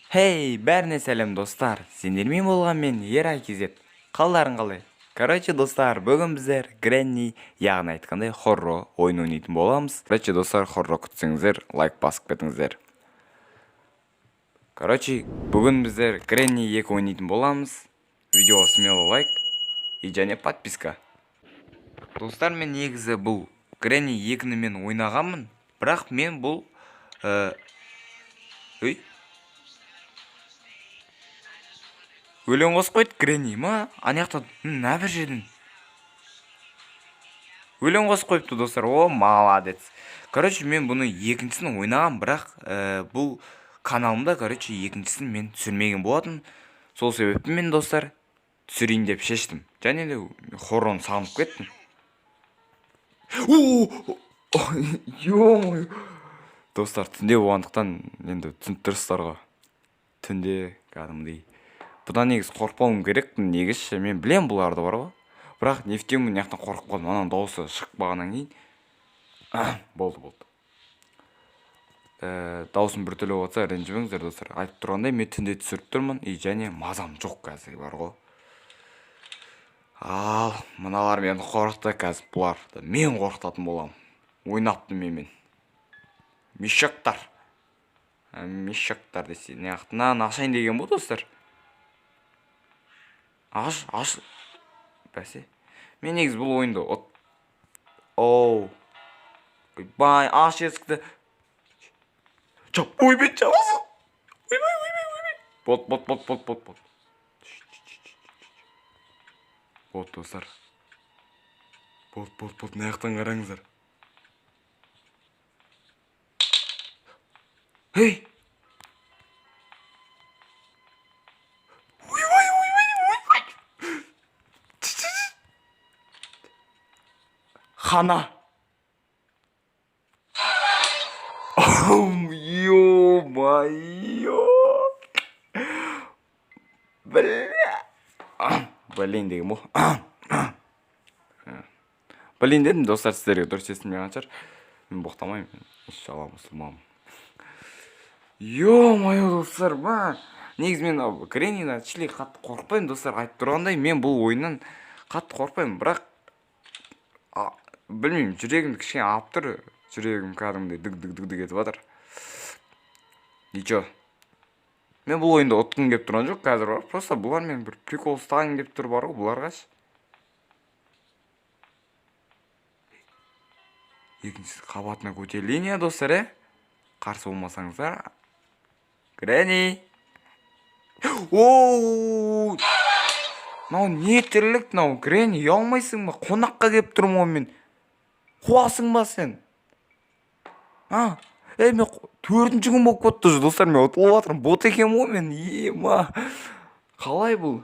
Хей, бәріне сәлем достар. Сендермен болған мен Ерай кезет. Қалдарың қалай? Короче, достар, бүгін біздер Гренни, яғни айтқандай хорро ойын ойнайтын боламыз. Короче, достар, хорро күтсеңіздер, лайк басып кетіңіздер. Короче, бүгін біздер Гренни 2 ойнайтын боламыз. Видеоға смело лайк и және подписка. Достар, мен негізі бұл Гренни 2-ні мен ойнағанмын, бірақ мен бұл өлең қосып қойды Гренни ма? Анаяқта бір жерден өлең қосып қойыпты достар. О, молодец. Короче, мен бұны екіншісін ойнаған, бірақ бұл каналымда, короче, екіншісін мен түсірмеген болатын. Сол себепті мен достар түсірейін деп шештім. Және де хорроны сағынып кеттім. Ё-мое. Достар, түнде болғандықтан енді түсініп тұрсыздар ғой. Түнде кәдімгідей. Бұдан негіз қорықпауым керекпін, негізші мен білем бұларды бар ғой. Бірақ нефтемін яқтан қорқып қалдым. Ананың дауысы шықпағаннан кейін. Болды. Дауысым бір түрлі болса ренжімеңіздер достар. Айтып тұрғандай мен түнде түсіріп тұрмын, және мазам жоқ қазір бар ғой. Ал мыналар мені қорқытты қазір, бұларды мен қорқытатын болам. Ойнапты менімен. Мешектар десе, неғақтынан ашайын деген бұл достар. Аш. Бәсе. Мен негіз бұл ойынды Ойбай, аш есікті. Ойбай, чапасың. Ойбай. Бот. Бот, достар. Бот, неғақтан қараңыздар. Ей! Хана. Ё-моё. Блин деген бұл. Блин дедім, достар, сіздерге дұрыс естілмеген шығар. Мен боқтамаймын. Иншалла мұсылманмын. Ё-моё, достар, негіз мен Гренниден шілей қатты қорқпаймын, достар. Айтып тұрғандай, мен бұл ойыннан қатты қорқпаймын, бірақ білмеймін, жүрегімді кішкене алып тұр. Жүрегім кәдімгідей дүг етіп жатыр. Ничего. Мен бұл ойында ұтқым кеп тұрған жоқ қазір бар. Просто бұлар мен бір прикол ұстағым кеп тұр бар ғой, бұларға. Екінші қабатына көтерілейін, достар, қарсы болмасаңыздар. Гренни. Оу! Мынау не тірлік, мынау Гренни, ұялмайсың ба? Қонаққа кеп тұрмын ғой мен. Қуасың ба сен? Мен 4-ші күн болып кетті, достар, мен ұтылып жатырмын. Бот екен ғой мен. Қалай бұл?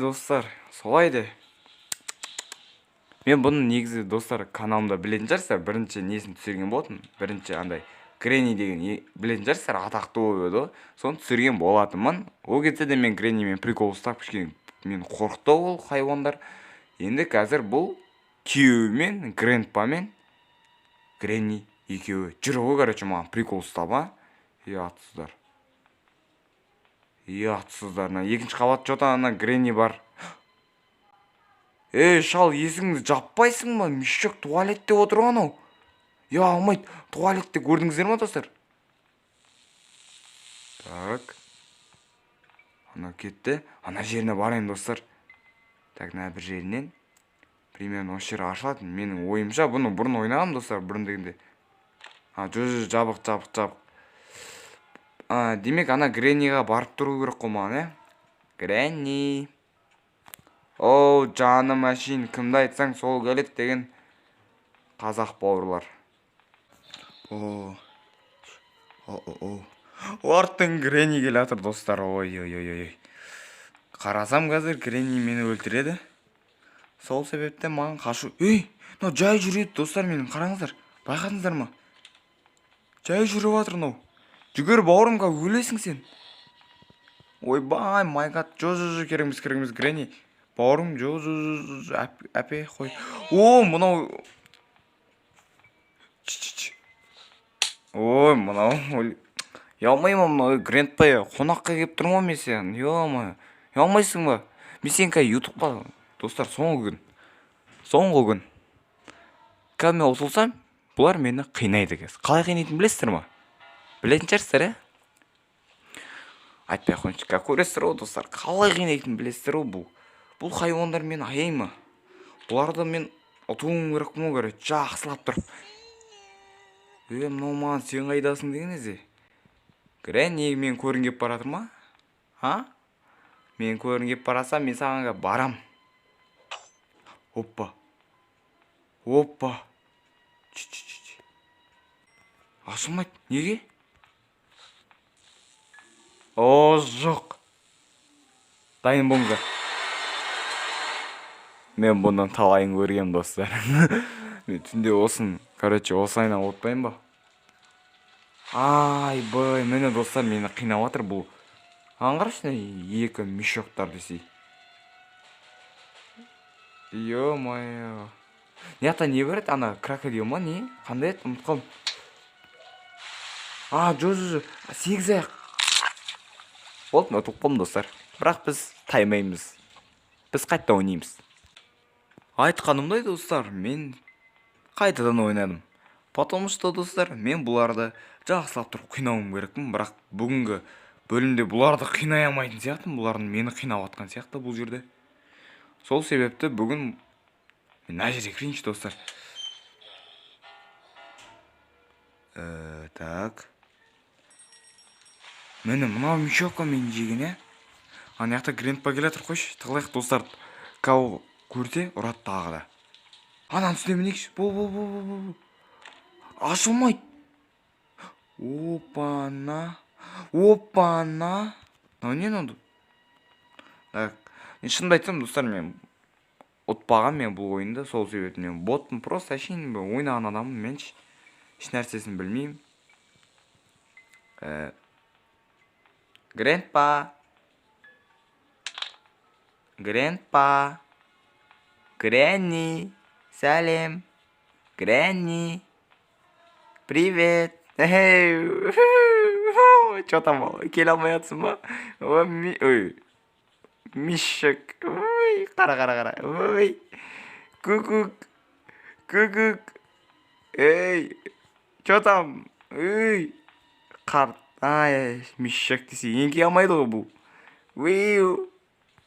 Достар, солай де. Мен бұны негізі, достар, каналымда білетін жарсыздар, бірінші несін түсірген болатын. Бірінші андай Гренни деген білетін жарсыздар, атақты еді. Соны түсірген болатынмын. Ол кезде де мен Греннимен прикол ұстап кішкене мен қорқытты ол хайуандар. Енді қазір бұл күйеуімен, Грандпамен Гренни екеуі жүр ғой, короче, маған прикол ұстап, Ұятсыздар. Екінші қабат жота ана Гренни бар. Шал, есіңді жаппайсың ба? Мешек туалетте отырған ау. Алмайды, туалетте көрдіңіздер ма, достар? Так. Ана кетті. Ана жеріне барайын, достар. Так, бір жерінен. Примерно осы жері ашылады. Менің ойымша бұны бұрын ойнағам, достар, бұрын дегенде. Жабық. Демек, ана Гренниға барып тұру керек қомаған, Гренни. Жаным әшейін, кімді айтсаң сол келет деген қазақ бауырлар. Ортын Гренни келе атыр, достар. Ой. Қарасам қазір Гренни мені өлтіреді. Сол себепті маған қашу. Мынау жай жүреді, достар, менің. Қараңыздар. Байқадыңыздар ма? Жай жүріп атыр, мынау. Жүгір бауырымға, өлесің сен. Ойбай, майгад. Кереміз, Гренни. Бауырым, әпе, қой. Мынау. Мынау. ұялмаймын мына Грандпай қонаққа келіп тұрмын мен сен. Ұялмайсың ба? Мен сен қазір ютубқа достар соңғы күн. Қазір мен ұтылсам, бұлар мені қинайды қазір. Қалай қинайтынын білесіздер ма? Білетін шығарсыздар, ә? Айтпай ақ қойыңызшы, как көресіздер ғой достар, қалай қинайтынын білесіздер ғой бұл хайуандар мені аяй ма? Бұларды мен ұтуым керек, жақсылап тұрып. Мынау маған сен қайдасың деген eze. Гренни мен көрін кеп баратыр ма? Мен көрін кеп барасам, мен саған барам. Оппа. Ашылмайды, неге? Жоқ. Дайын болыңыздар. Мен бұндан талайын көргем достар. Мен түнде осын, осылайына отпайын ба? Айбай, мені достар мені қинап жатыр бұл. Аңғаршы екі мешоктар десей. Ё-моё. Неяқта не береді? Ана крокодил ма не? Қандай еді? Ұмытқам. Жо. 8 аяқ. Болды, ұтып қалдым достар. Бірақ біз таймаймыз. Біз қайтта ойнаймыз. Айтқанымдай достар, мен қайтадан ойнадым. Потому что достар, мен бұларды жақсылап тұрып қинауым керекпін. Бірақ бүгінгі бөлімде бұларды қинай алмайтын сияқтымын. Бұлардың мені қинап атқан сияқты бұл жерде. Сол себепті бүгін мен мына жерге кірейінші достар. Так. Мені мынау мешокқа мен жеген, ә? Ана жақта Грандпа келатыр, қойшы. Тығылайық достар. Кау көрсе ұрады тағы да. Анан үстіне мінейікші. Бол. Ашылмайды. Опана. Не надо? Так. Шынымды айтсам достар, мен ұтпаған мен бұл ойында. Сол себепті мен ботпын. Просто әшейін ойнаған адаммын. Мен еш нәрсесін білмеймін. Грандпа. Гренни. Сәлем. Гренни. Привет. Чё там, келе алмай жатсың ба? Ой. Мишек. Ой, қара. Ой. Кукук. Эй. Чё там? Ой. Қарт. Мишек десе, енге алмайды ғой бұл. Ой.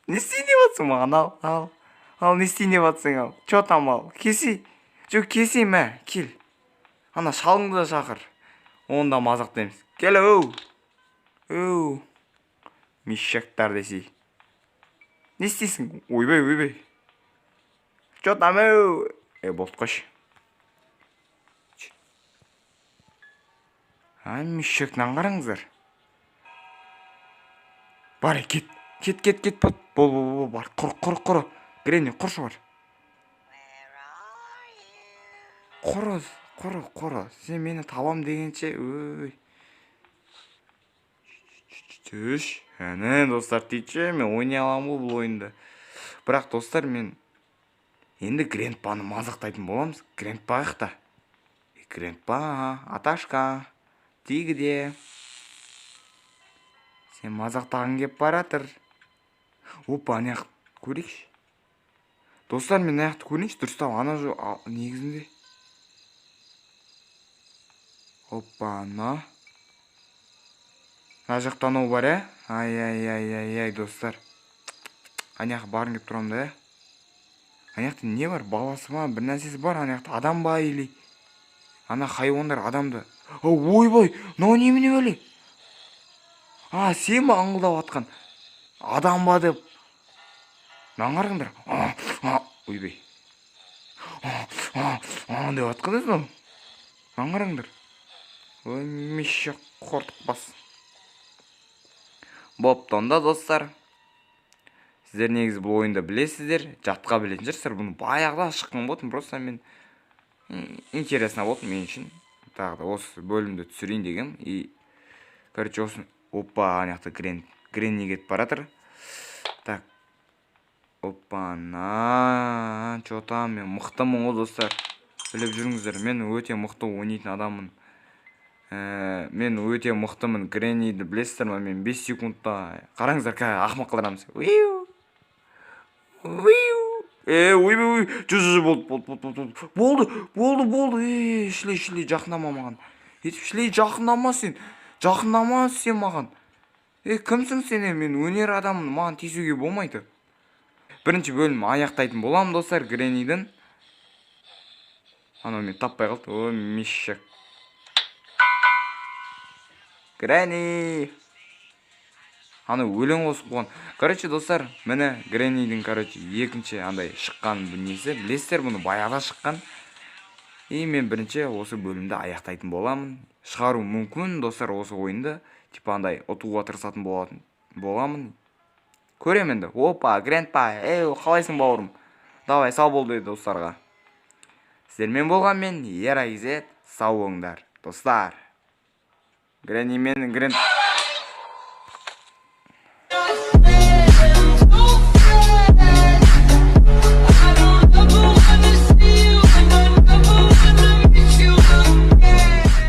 Не істейін деп жатсың маған? Ал, не істейін деп жатсың ал? Чё там ал? Кесе. Жоқ, кесе мә, кел. Ана шалыңды да шақыр. Онда мазақтаймыз. Кел, оу. Мишектар десей. Не істейсің? Ойбай. Чё там, оу? Болды қойшы. Мишектен қараңыздар. Бар, кет. Бол, бар. Құр. Гренни, құршы бар. Құр. Сен мені табам дегенше, өй. Түш. Әне, достар, тейтші, мен ойнай аламын бұл ойында. Бірақ, достар, мен енді Грандпаны мазақтайтын боламыз. Грандпа қақта. Грандпа, Аташка, тегіде. Сен мазақтағың кеп баратыр. Опа, аяқты көрейікші. Достар, мен аяқты көрейікші. Дұрыстау, ана жо негізінде. Опа, ана жақтан ол бар, ә? Ай, достар. Аяқ барын кеп тұрамды, ә? Аяқты не бар? Баласы ма? Бір нәрсесі бар? Аяқты адам ба или? Ана хайуандар адамды. Ойбай, мынау немене бәле? Сен ба аңғылдап атқан? Адам ба деп. Мынаны қараңдар. Ойбай. Деп атқан еді. Мынаны қараңдар. Ой, мешек қортық бас. Бопты онда достар. Сіздер негізі бұл ойында білесіздер. Жатқа білетін жүрсіздер. Бұны баяғыда шыққан болдым. Просто мен интересно болды мен үшін. Тағы да осы бөлімді түсірейін дегем. Короче, осы. Опа, аяқты Гренни кетіп баратыр. Так. Опа, чо там, мен мықтымын ғой достар. Біліп жүріңіздер, мен өте мықты ойнайтын адаммын. Мен өте мықтымын. Гренниді білесіздер ма? Мен 5 секундта. Қараңыздар, ақымақ қыларамыз. Ойбай, болды. Шлей, жақындама маған. Шлей, жақындама сен. Жақындама сен маған. Кімсің сен? Мен өнер адамын, маған тиісуге болмайды. Бірінші бөлім аяқтайтын болам, достар, Греннидің. Анау мен таппай қалды. Мешек. Гренни. Аны өлең қосып қойған. Короче, достар, міне Греннидің, екінші андай шыққан дүниесі. Білесіздер, бұны баяғыда шыққан. Мен бірінші осы бөлімді аяқтайтын боламын. Шығару мүмкін, достар, осы ойынды. Типа андай ұтуға тырысатын боламын. Көрем енді. Опа, Гренпа, қалайсың бауырым? Давай, сау бол дейді достарға. Сіздермен болған мен, Ерайзет, сау болыңдар, достар. Гренни мен